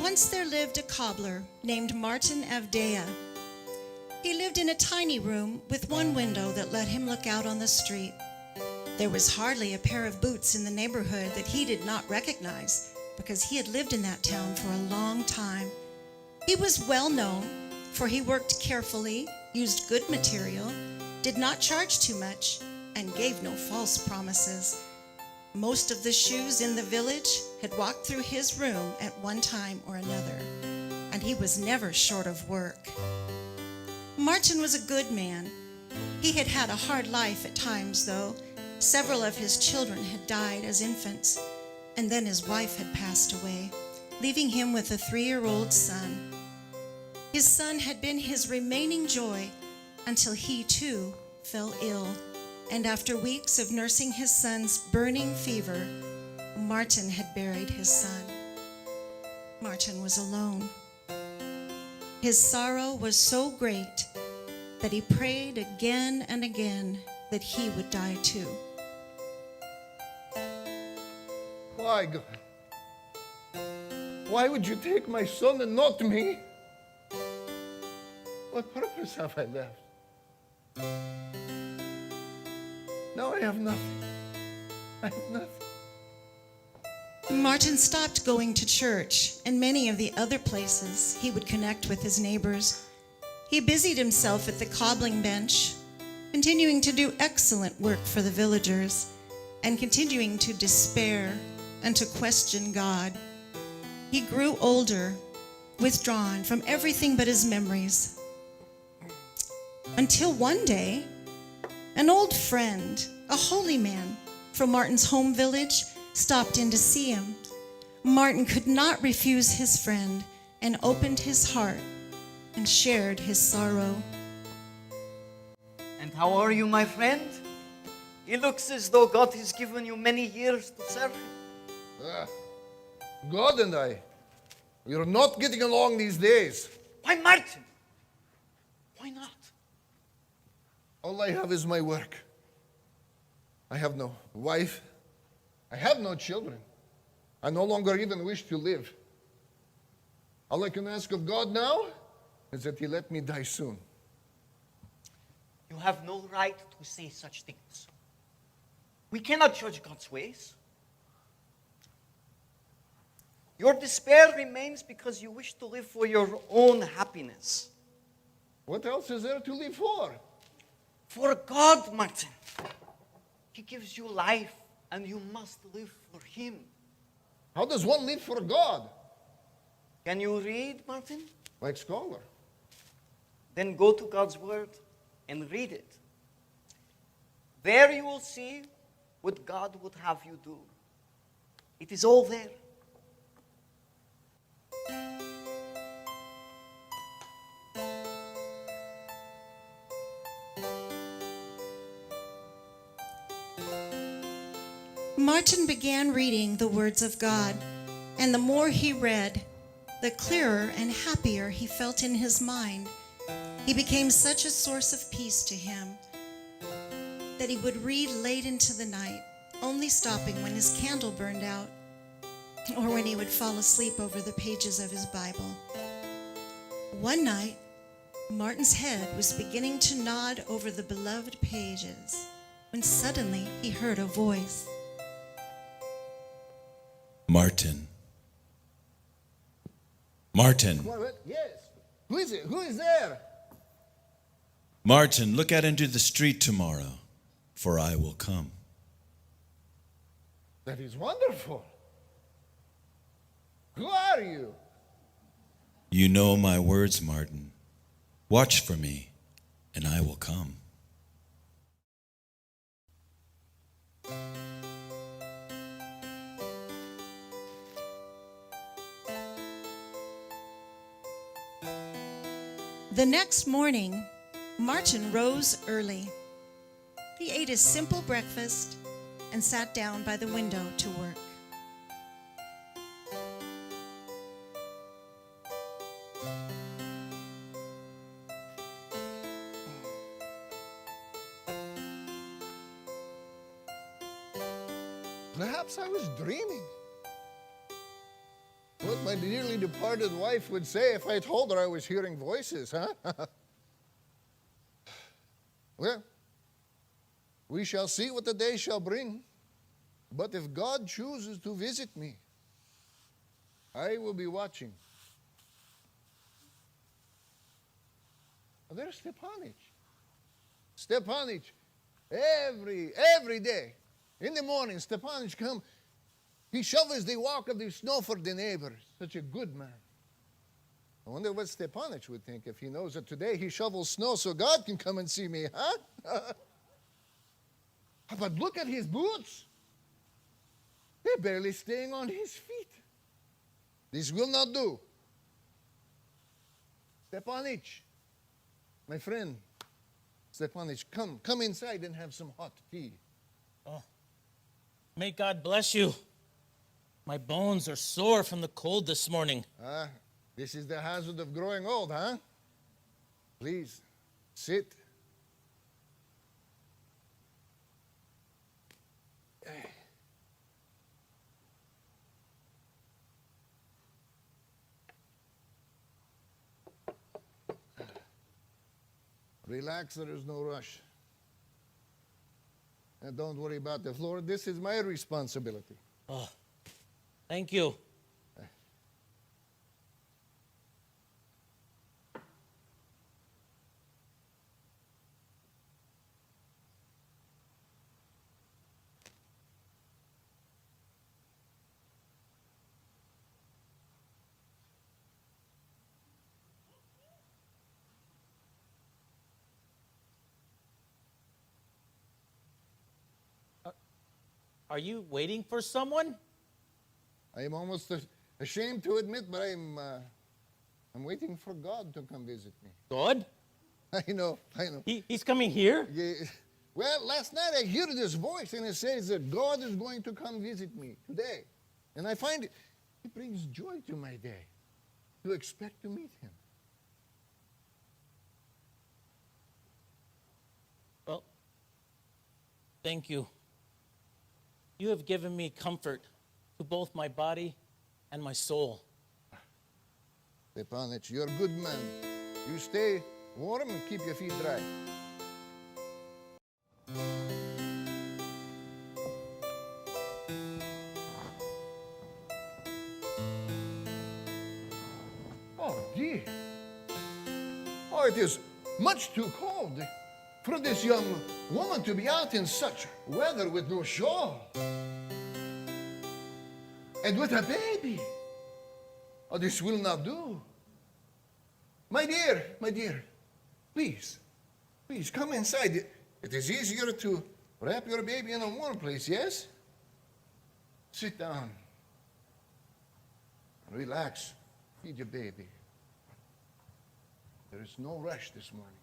Once there lived a cobbler named Martin Avdea. He lived in a tiny room with one window that let him look out on the street. There was hardly a pair of boots in the neighborhood that he did not recognize, because he had lived in that town for a long time. He was well known, for he worked carefully, used good material, did not charge too much, and gave no false promises. Most of the shoes in the village had walked through his room at one time or another, and he was never short of work. Martin was a good man. He had had a hard life at times, though. Several of his children had died as infants, and then his wife had passed away, leaving him with a 3-year-old son. His son had been his remaining joy until he, too, fell ill. And after weeks of nursing his son's burning fever, Martin had buried his son. Martin was alone. His sorrow was so great that he prayed again and again that he would die too. Why, God? Why would you take my son and not me? What purpose have I left? Now I have nothing. I have nothing. Martin stopped going to church and many of the other places he would connect with his neighbors. He busied himself at the cobbling bench, continuing to do excellent work for the villagers and continuing to despair and to question God. He grew older, withdrawn from everything but his memories. Until one day, an old friend, a holy man from Martin's home village, stopped in to see him. Martin could not refuse his friend and opened his heart and shared his sorrow. And how are you, my friend? It looks as though God has given you many years to serve Him. God and I, we are not getting along these days. Why, Martin? Why not? All I have is my work. I have no wife. I have no children. I no longer even wish to live. All I can ask of God now is that He let me die soon. You have no right to say such things. We cannot judge God's ways. Your despair remains because you wish to live for your own happiness. What else is there to live for? For God, Martin. He gives you life, and you must live for Him. How does one live for God? Can you read, Martin? Like scholar. Then go to God's Word and read it. There you will see what God would have you do. It is all there. Martin began reading the words of God, and the more he read, the clearer and happier he felt in his mind. He became such a source of peace to him that he would read late into the night, only stopping when his candle burned out or when he would fall asleep over the pages of his Bible. One night, Martin's head was beginning to nod over the beloved pages when suddenly he heard a voice. Martin. Martin. What? Yes. Who is it? Who is there? Martin, look out into the street tomorrow, for I will come. That is wonderful. Who are you? You know my words, Martin. Watch for me, and I will come. The next morning, Martin rose early. He ate his simple breakfast and sat down by the window to work. Perhaps I was dreaming. What my dearly departed wife would say if I told her I was hearing voices, huh? Well, we shall see what the day shall bring. But if God chooses to visit me, I will be watching. There's Stepanich. Stepanich, every day, in the morning, Stepanich come. He shovels the walk of the snow for the neighbors. Such a good man. I wonder what Stepanich would think if he knows that today he shovels snow so God can come and see me, huh? But look at his boots. They're barely staying on his feet. This will not do. Stepanich, my friend, Stepanich, come inside and have some hot tea. Oh, may God bless you. My bones are sore from the cold this morning. This is the hazard of growing old, huh? Please, sit. Relax, there is no rush. And don't worry about the floor. This is my responsibility. Oh, thank you. Are you waiting for someone? I am almost ashamed to admit, but I'm waiting for God to come visit me. God? I know. He's coming here? Yeah. Well, last night I heard this voice, and it says that God is going to come visit me today. And I find it brings joy to my day to expect to meet him. Well, thank you. You have given me comfort to both my body and my soul. Stepanich, you're a good man. You stay warm and keep your feet dry. Oh, dear. Oh, it is much too cold for this young woman to be out in such weather with no shawl. And with a baby. Oh, this will not do. My dear, please, come inside. It is easier to wrap your baby in a warm place, yes? Sit down. Relax. Feed your baby. There is no rush this morning.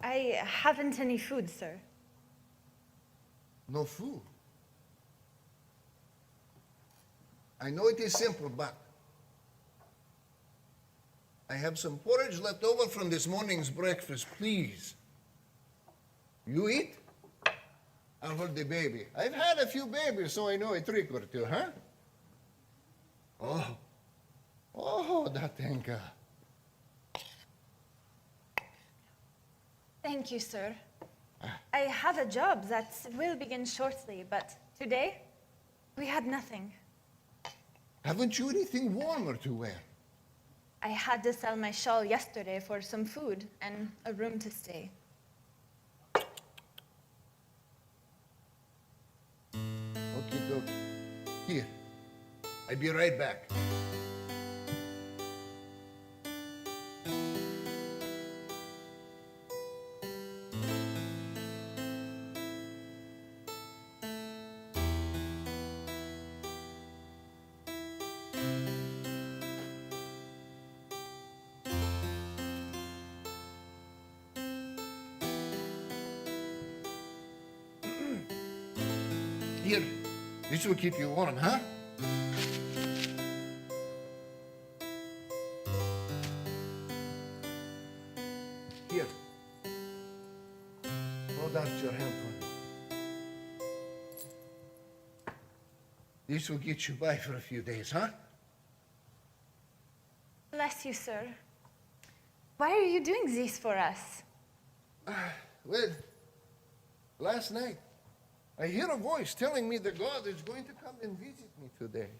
I haven't any food, sir. No food. I know it is simple, but I have some porridge left over from this morning's breakfast. Please. You eat? I'll hold the baby. I've had a few babies, so I know a trick or two, huh? Oh, Datenka. Thank you, sir. I have a job that will begin shortly, but today we had nothing. Haven't you anything warmer to wear? I had to sell my shawl yesterday for some food and a room to stay. Okay. Here. I'll be right back. Here, this will keep you warm, huh? Here. Hold out your hand for me. This will get you by for a few days, huh? Bless you, sir. Why are you doing this for us? Well, last night, I hear a voice telling me that God is going to come and visit me today.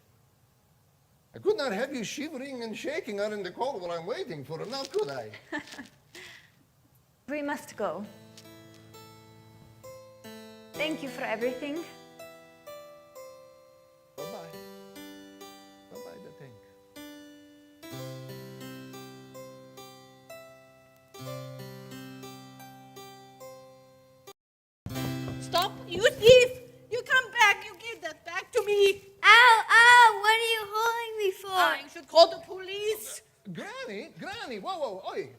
I could not have you shivering and shaking out in the cold while I'm waiting for him, now could I? We must go. Thank you for everything. Bye-bye. Bye-bye, the tank. Stop, you thief! You come back, you give that back to me! Ow, ow, what are you holding me for? I should call the police! Granny, whoa, oi.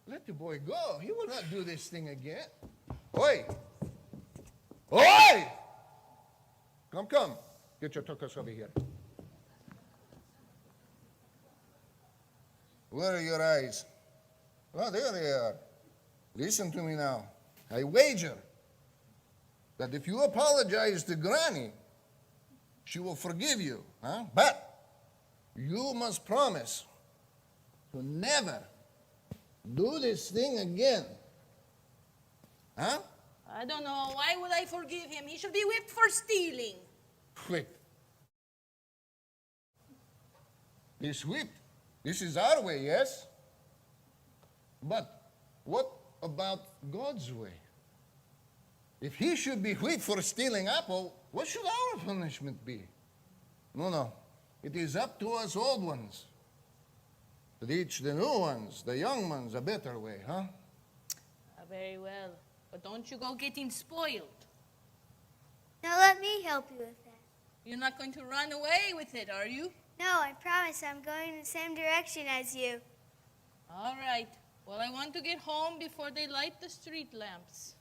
Let the boy go. He will not do this thing again. Oi! Oi! Come. Get your tuchus over here. Where are your eyes? Oh, there they are. Listen to me now. I wager that if you apologize to Granny, she will forgive you, huh? But you must promise to never do this thing again. Huh? I don't know. Why would I forgive him? He should be whipped for stealing. Whipped. This whipped. This is our way, yes? But what about God's way? If he should be whipped for stealing apple, what should our punishment be? No. It is up to us old ones to teach the new ones, the young ones, a better way, huh? Very well. But don't you go getting spoiled. Now let me help you with that. You're not going to run away with it, are you? No, I promise I'm going in the same direction as you. All right. Well, I want to get home before they light the street lamps.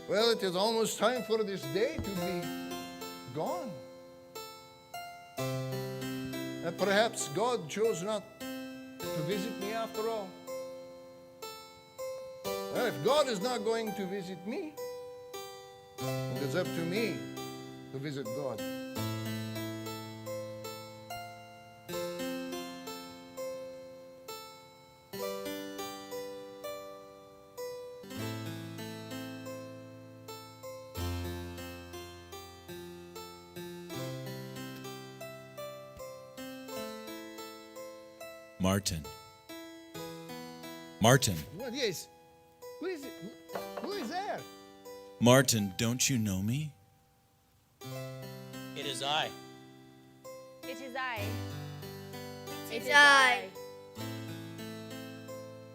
Well, it is almost time for this day to be gone. And perhaps God chose not to visit me after all. Well, if God is not going to visit me, it is up to me to visit God. Martin, What is? Who is it? Who is there? Martin, don't you know me? It is I. It is I. It's I.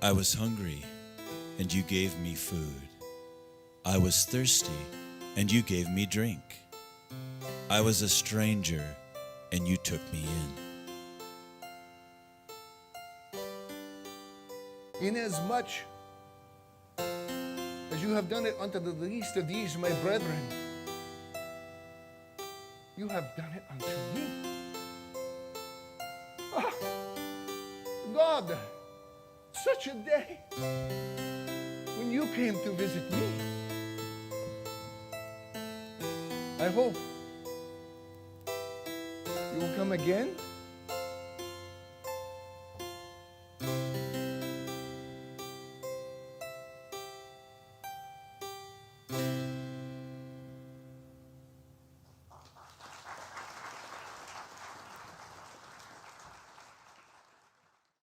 I was hungry, and you gave me food. I was thirsty, and you gave me drink. I was a stranger, and you took me in. Inasmuch as you have done it unto the least of these, my brethren, you have done it unto me. Ah, God, such a day when you came to visit me. I hope you will come again